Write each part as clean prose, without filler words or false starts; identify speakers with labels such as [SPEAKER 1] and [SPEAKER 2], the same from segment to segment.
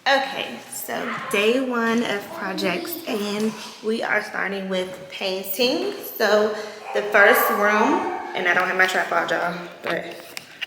[SPEAKER 1] Okay, so day one of projects, and we are starting with painting. So the first room, and I don't have my tripod, y'all, but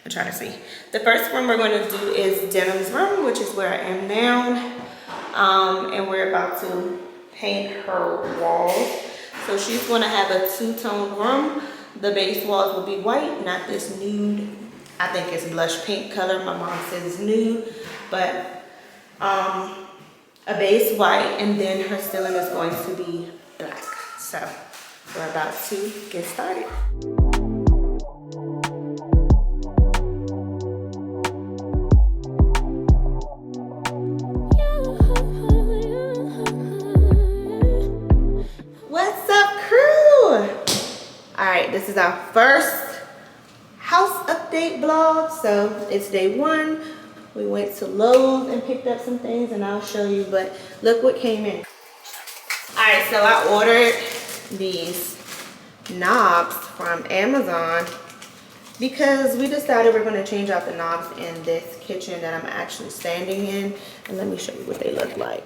[SPEAKER 1] I'm trying to see. The first room we're going to do is Denim's room, which is where I am now. And we're about to paint her walls. So she's going to have a two-tone room. The base walls will be white, not this nude. I think it's blush pink color. My mom says it's nude, but a base white, and then her ceiling is going to be black. So we're about to get started. What's up, crew? All right, this is our first house update vlog. So it's day one. We went to Lowe's and picked up some things, and I'll show you, but look what came in. All right, so I ordered these knobs from Amazon because we decided we're gonna change out the knobs in this kitchen that I'm actually standing in. And let me show you what they look like.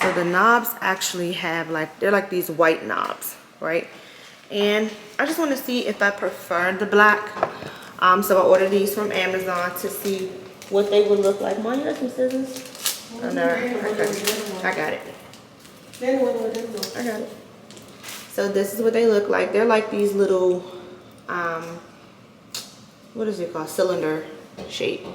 [SPEAKER 1] So the knobs actually have they're like these white knobs, right? And I just wanna see if I prefer the black. So I ordered these from Amazon to see what they would look like. Mom, you got some scissors? Oh, no. Okay. I got it. I got it. So this is what they look like. They're like these little, what is it called? Cylinder shape.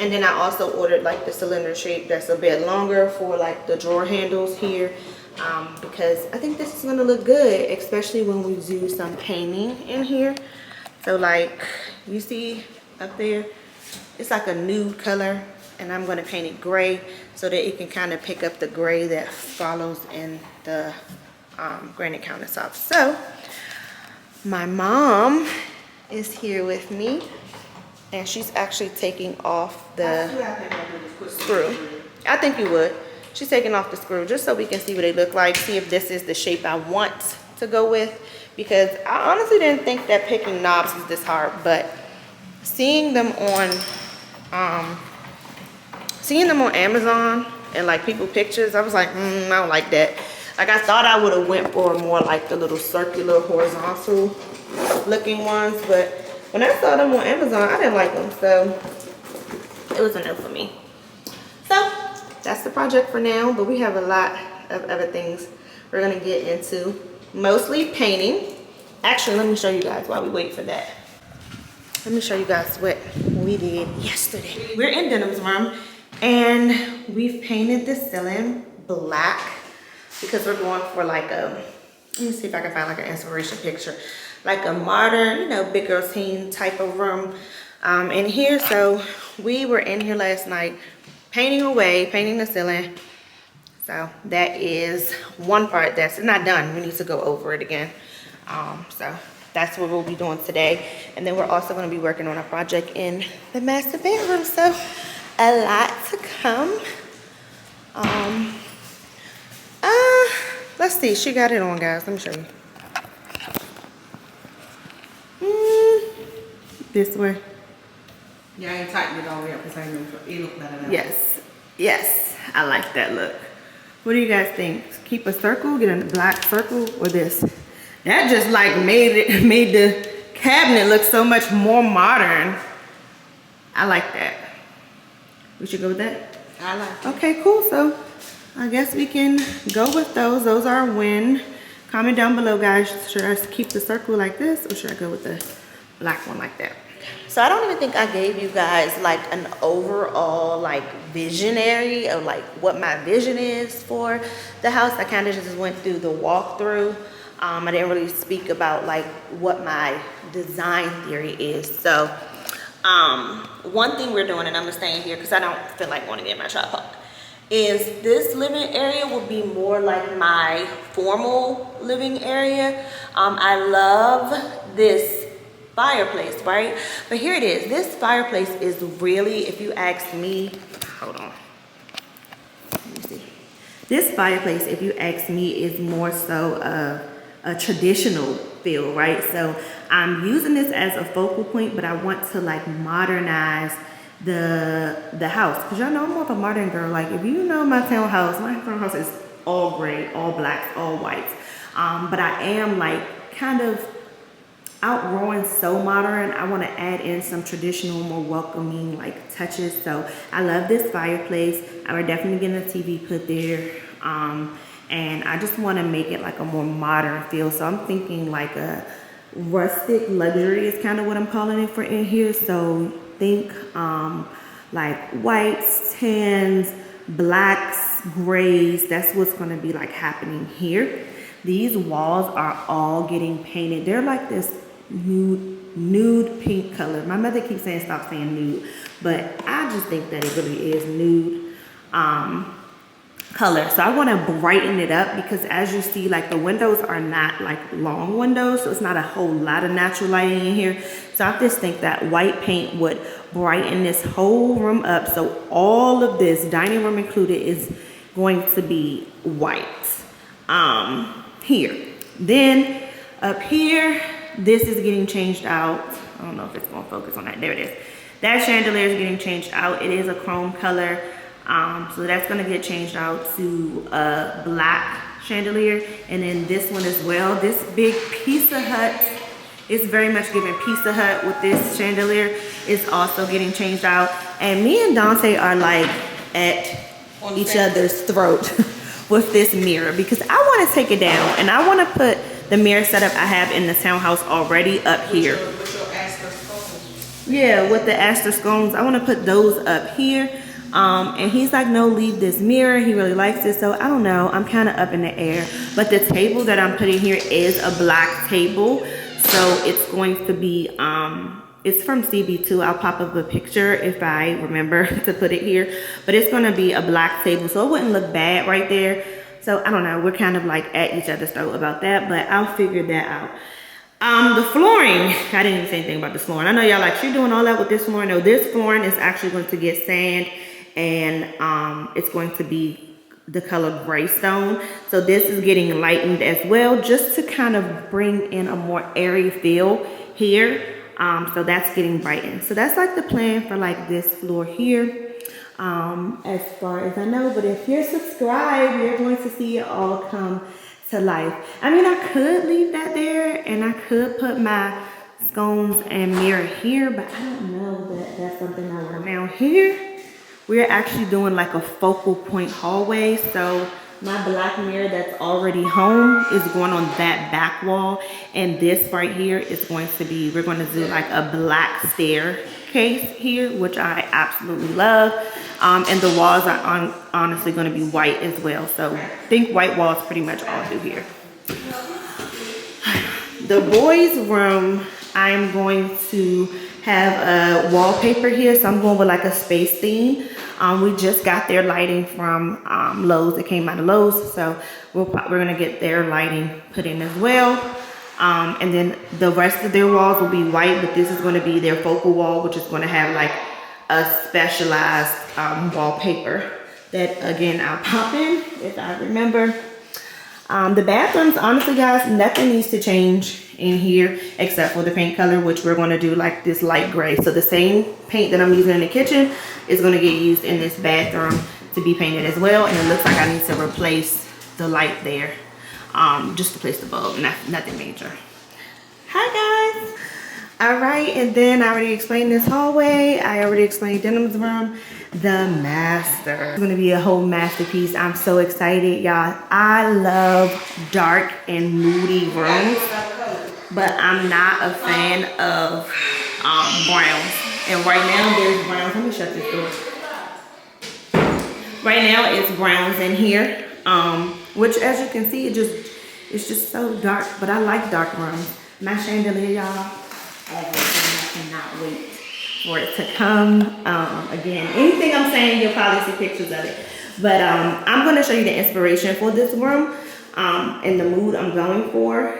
[SPEAKER 1] And then I also ordered like the cylinder shape that's a bit longer for like the drawer handles here. Because I think this is gonna look good, especially when we do some painting in here. So like you see up there, it's like a nude color, and I'm gonna paint it gray so that it can kind of pick up the gray that follows in the granite countertops. So my mom is here with me, and she's actually taking off the screw. I think you would. She's taking off the screw just so we can see what they look like, see if this is the shape I want to go with, because I honestly didn't think that picking knobs was this hard, but seeing them on Amazon and like people pictures, I was like, I don't like that. Like I thought I would have went for more like the little circular horizontal looking ones, but when I saw them on Amazon, I didn't like them, so it was a no for me. So that's the project for now, but we have a lot of other things we're gonna get into, mostly painting. Actually, let me show you guys while we wait for that. Let me show you guys what we did yesterday. We're in Denim's room, and we've painted the ceiling black because we're going for like a, let me see if I can find like an inspiration picture, like a modern, you know, big girl teen type of room in here. So we were in here last night painting away, painting the ceiling. So that is one part that's not done. We need to go over it again. So that's what we'll be doing today. And then we're also going to be working on a project in the master bedroom. So a lot to come. Let's see. She got it on, guys. Let me show you. This way.
[SPEAKER 2] Yeah, I ain't tightened it all the way up because I know it look better now.
[SPEAKER 1] Yes. Yes. I like that look. What do you guys think? Keep a circle, get a black circle, or this? That just like made the cabinet look so much more modern. I like that. We should go with that?
[SPEAKER 2] I like it.
[SPEAKER 1] Okay, cool. So I guess we can go with those. Those are a win. Comment down below, guys. Should I keep the circle like this, or should I go with the black one like that? So I don't even think I gave you guys like an overall like visionary of like what my vision is for the house. I kind of just went through the walkthrough. I didn't really speak about like what my design theory is. So one thing we're doing, and I'm staying here because I don't feel like wanting to get my tripod, is this living area will be more like my formal living area. I love this fireplace, right? But here it is. This fireplace is really, if you ask me, hold on. Let me see. This fireplace, if you ask me, is more so a traditional feel, right? So I'm using this as a focal point, but I want to like modernize the house, because y'all know I'm more of a modern girl. Like, if you know my townhouse is all gray, all blacks, all whites. But I am like kind of outgrowing so modern. I want to add in some traditional, more welcoming like touches. So I love this fireplace. I would definitely get a TV put there. And I just want to make it like a more modern feel. So I'm thinking like a rustic luxury is kind of what I'm calling it for in here. So think like whites, tans, blacks, grays. That's what's going to be like happening here. These walls are all getting painted. They're like this nude pink color. My mother keeps saying stop saying nude, but I just think that it really is nude color. So I want to brighten it up, because as you see, like the windows are not like long windows, so it's not a whole lot of natural lighting in here. So I just think that white paint would brighten this whole room up. So all of this, dining room included, is going to be white here. Then up here, this is getting changed out. I don't know if it's going to focus on that. There it is. That chandelier is getting changed out. It is a chrome color. So that's going to get changed out to a black chandelier. And then this one as well. This big Pizza Hut is very much giving Pizza Hut with this chandelier. Is also getting changed out. And me and Dante are like at each other's throat with this mirror, because I want to take it down and I want to put the mirror setup I have in the townhouse already up here.
[SPEAKER 2] With your Astor scones.
[SPEAKER 1] Yeah, with the Astor scones. I want to put those up here. And he's like, no, leave this mirror. He really likes it. So I don't know. I'm kind of up in the air. But the table that I'm putting here is a black table. So it's going to be, it's from CB2. I'll pop up a picture if I remember to put it here. But it's going to be a black table, so it wouldn't look bad right there. So I don't know. We're kind of like at each other's throat about that, but I'll figure that out. The flooring, I didn't even say anything about this flooring. I know y'all like, she doing all that with this flooring. No, this flooring is actually going to get sand, and it's going to be the color gray stone. So this is getting lightened as well, just to kind of bring in a more airy feel here. So that's getting brightened. So that's like the plan for like this floor here, as far as I know. But if you're subscribed, you're going to see it all come to life. I mean, I could leave that there and I could put my scones and mirror here, but I don't know that that's something I want. Now here, we're actually doing like a focal point hallway. So my black mirror that's already home is going on that back wall. And this right here is going to be, we're going to do like a black staircase here, which I absolutely love. And the walls are honestly going to be white as well. So I think white walls pretty much all through here. The boys' room, I'm going to have a wallpaper here. So I'm going with like a space theme. We just got their lighting from Lowe's. It came out of Lowe's, so we're gonna get their lighting put in as well. And then the rest of their walls will be white, but this is gonna be their focal wall, which is gonna have like a specialized wallpaper that, again, I'll pop in if I remember. The bathrooms, honestly guys, nothing needs to change in here except for the paint color, which we're going to do like this light gray. So the same paint that I'm using in the kitchen is going to get used in this bathroom to be painted as well. And it looks like I need to replace the light there, just replace the bulb, nothing major. Hi guys. All right, and then I already explained this hallway. I already explained Denim's room. The master. It's gonna be a whole masterpiece. I'm so excited, y'all. I love dark and moody rooms, but I'm not a fan of browns. And right now there's browns. Let me shut this door. Right now it's browns in here, which, as you can see, it's just so dark. But I like dark rooms. My chandelier, y'all. I cannot wait for it to come. Again, anything I'm saying, you'll probably see pictures of it. But I'm going to show you the inspiration for this room and the mood I'm going for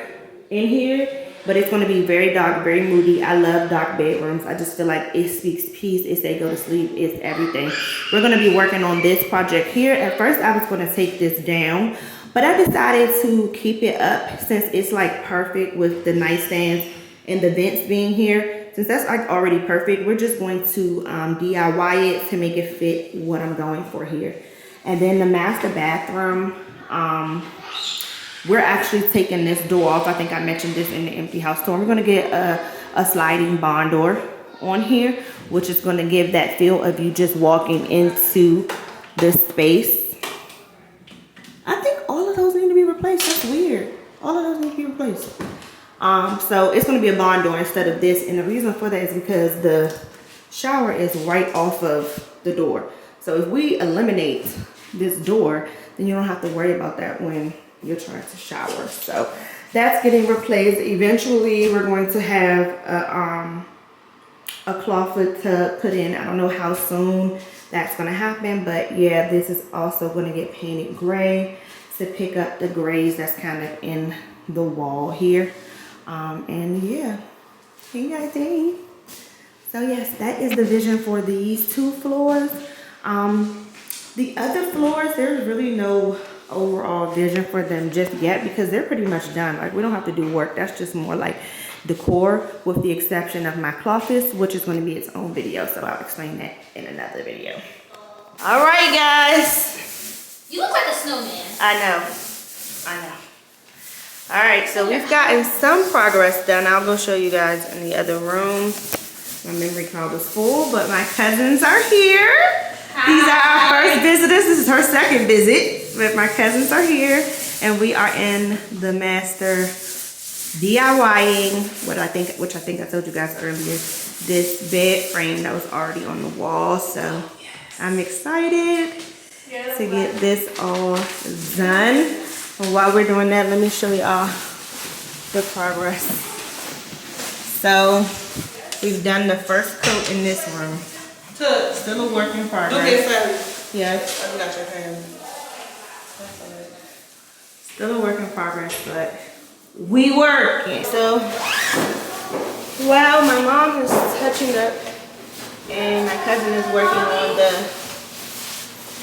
[SPEAKER 1] in here. But it's going to be very dark, very moody. I love dark bedrooms. I just feel like it speaks peace. It says go to sleep. It's everything. We're going to be working on this project here. At first, I was going to take this down, but I decided to keep it up since it's like perfect with the nightstands and the vents being here, since that's like already perfect, we're just going to DIY it to make it fit what I'm going for here. And then the master bathroom, we're actually taking this door off. I think I mentioned this in the empty house tour. We're gonna get a sliding barn door on here, which is gonna give that feel of you just walking into the space. I think all of those need to be replaced. That's weird. All of those need to be replaced. So it's gonna be a barn door instead of this. And the reason for that is because the shower is right off of the door. So if we eliminate this door, then you don't have to worry about that when you're trying to shower. So that's getting replaced. Eventually we're going to have a clawfoot tub put in. I don't know how soon that's going to happen, but yeah, this is also going to get painted gray to pick up the grays that's kind of in the wall here. And yeah, hey guys, hey. So yes, that is the vision for these 2 floors. The other floors, there's really no overall vision for them just yet because they're pretty much done. Like, we don't have to do work. That's just more like decor, with the exception of my closet, which is going to be its own video. So I'll explain that in another video. All right, guys.
[SPEAKER 3] You look like a snowman.
[SPEAKER 1] I know. All right, so we've gotten some progress done. I'll go show you guys in the other room. My memory card was full, but my cousins are here. Hi. These are our first visitors. This is her second visit, but my cousins are here, and we are in the master DIYing which I think I told you guys earlier, this bed frame that was already on the wall. So yes, I'm excited to get this all done. And while we're doing that, let me show y'all the progress. So we've done the first coat in this room. Still a work in progress.
[SPEAKER 2] Okay, sorry.
[SPEAKER 1] Yes.
[SPEAKER 2] I got your hand.
[SPEAKER 1] Still a work in progress, but we working. So while my mom is touching up and my cousin is working on the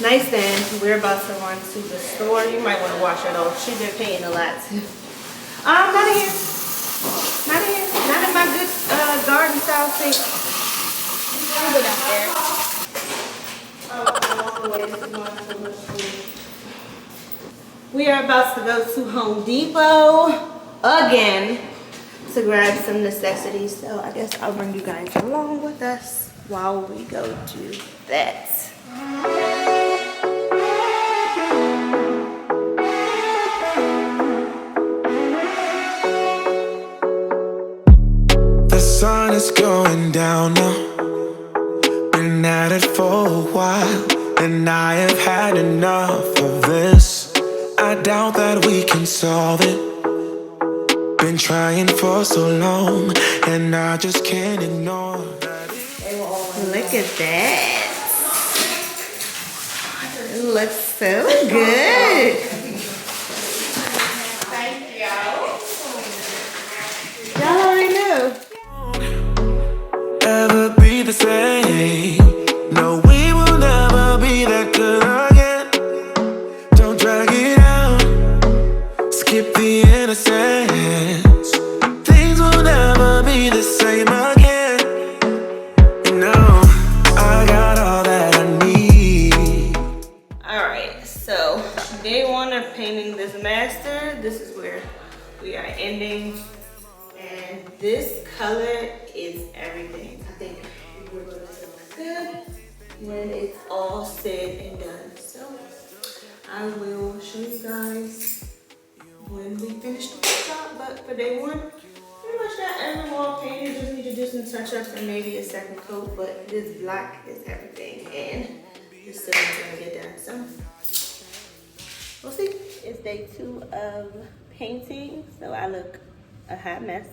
[SPEAKER 1] nightstand, we're about to run to the store. You might want to wash it off. She's been painting a lot too. Not in here. Not in here. Not in my good garden style sink. I'll go down there. We are about to go to Home Depot again to grab some necessities. So I guess I'll bring you guys along with us while we go do that.
[SPEAKER 4] The sun is going down now. Been at it for a while, and I have had enough of this. I doubt that we can solve it. Been trying for so long, and I just can't ignore that.
[SPEAKER 1] Look at that. It looks so good. Thank y'all. Y'all already know.
[SPEAKER 4] Ever be the same? No, we will never be that good again. Don't drag it out. Skip the innocence. Things will never be the same again. You know, I got all that I need.
[SPEAKER 1] Alright, so day 1 of painting this master. This is where we are ending. And this color is everything. I think we're going to look good when it's all said and done. So I will show you guys when we finish the job. But for day 1, pretty much got every wall painted. Just need to do some touch-ups and maybe a second coat. But this black is everything, and this ceiling's gonna get done. So we'll see. It's day 2 of painting, so I look a hot mess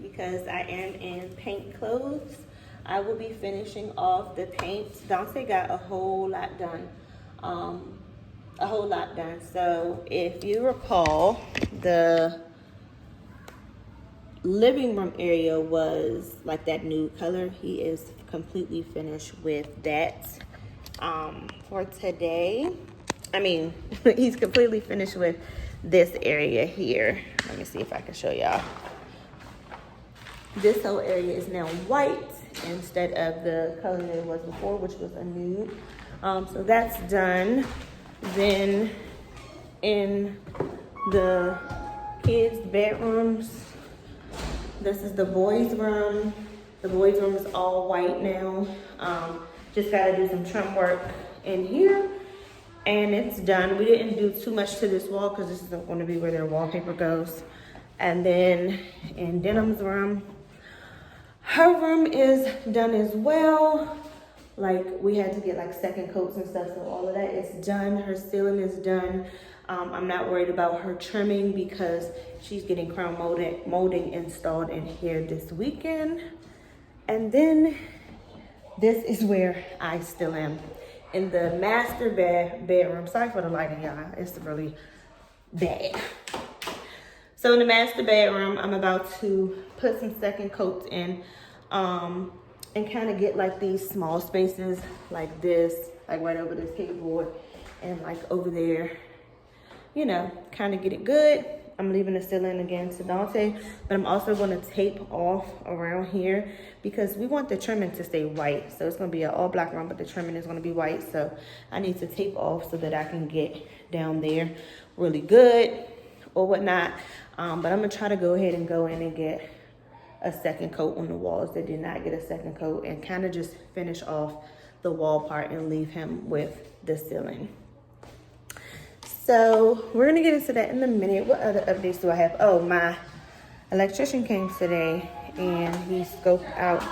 [SPEAKER 1] because I am in paint clothes. I will be finishing off the paint. Dante got a whole lot done. So if you recall, the living room area was like that nude color. He is completely finished with that. For today, he's completely finished with this area here. Let me see if I can show y'all. This whole area is now white instead of the color that it was before, which was a nude. So that's done. Then in the kids' bedrooms, this is the boys' room. The boys' room is all white now. Just gotta do some trim work in here, and it's done. We didn't do too much to this wall because this isn't going to be where their wallpaper goes. And then in Denim's room, her room is done as well. Like, we had to get like second coats and stuff, so all of that is done. Her ceiling is done. I'm not worried about her trimming because she's getting crown molding installed in here this weekend. And then this is where I still am, in the master bedroom. Sorry for the lighting, y'all. It's really bad. So in the master bedroom, I'm about to put some second coats in, and kind of get like these small spaces like this, like right over this keyboard and like over there, you know, kind of get it good. I'm leaving the ceiling again to Dante, but I'm also going to tape off around here because we want the trimming to stay white. So it's going to be an all black room, but the trimming is going to be white. So I need to tape off so that I can get down there really good or whatnot. But I'm going to try to go ahead and go in and get a second coat on the walls that did not get a second coat, and kind of just finish off the wall part and leave him with the ceiling. So we're gonna get into that in a minute. What other updates do I have? Oh, my electrician came today and he scoped out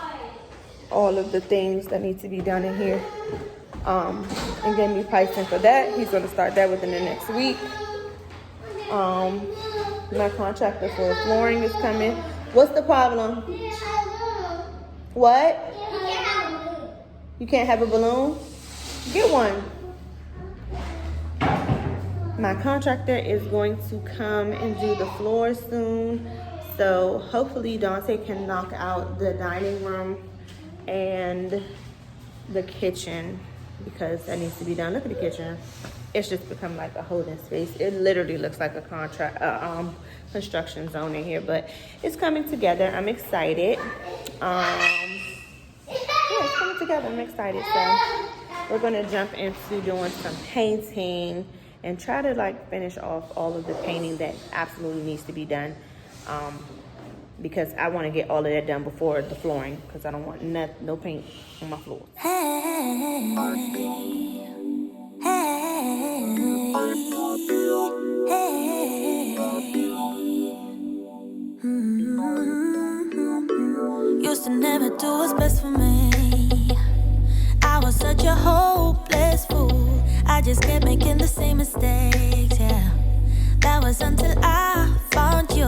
[SPEAKER 1] all of the things that need to be done in here, and gave me pricing for that. He's gonna start that within the next week. My contractor for flooring is coming. What's the problem? You can't have a balloon. What? You can't have a balloon. You can't have a balloon? Get one. My contractor is going to come and do the floor soon. So hopefully Dante can knock out the dining room and the kitchen because that needs to be done. Look at the kitchen. It's just become like a holding space. It literally looks like a construction zone in here, but it's coming together. I'm excited. Yeah, it's coming together. I'm excited. So we're gonna jump into doing some painting and try to like finish off all of the painting that absolutely needs to be done, because I want to get all of that done before the flooring, because I don't want no paint on my floor.
[SPEAKER 3] Used to never do what's best for me. I was such a hopeless fool. I just kept making the same mistakes, yeah. That was until I found you.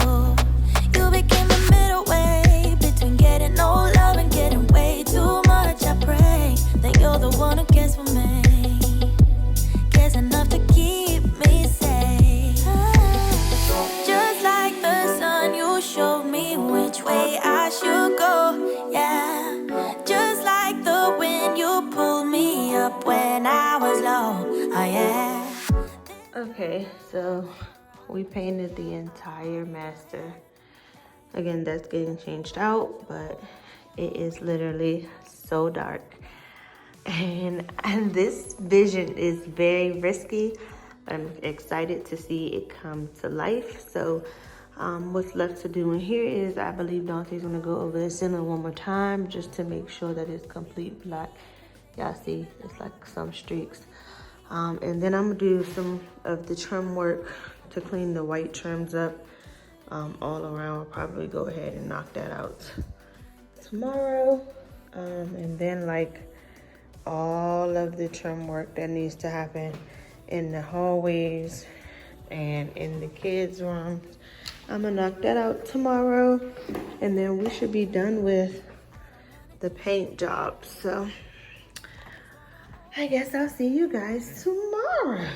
[SPEAKER 3] You became the middle way between getting no love and getting way too much. I pray that you're the one who cares for me, cares enough to keep me safe. Just like the sun, you showed me which way I should go, yeah. Just like the wind, you pulled me up when I was low, oh yeah.
[SPEAKER 1] Okay, so we painted the entire master. Again, that's getting changed out, but it is literally so dark. And this vision is very risky. I'm excited to see it come to life. So what's left to do in here is, I believe Dante's gonna go over the ceiling one more time just to make sure that it's complete black. Y'all see, it's like some streaks. And then I'm gonna do some of the trim work to clean the white trims up all around. I'll probably go ahead and knock that out tomorrow. And then like all of the trim work that needs to happen in the hallways and in the kids' rooms, I'm gonna knock that out tomorrow. And then we should be done with the paint job. So I guess I'll see you guys tomorrow.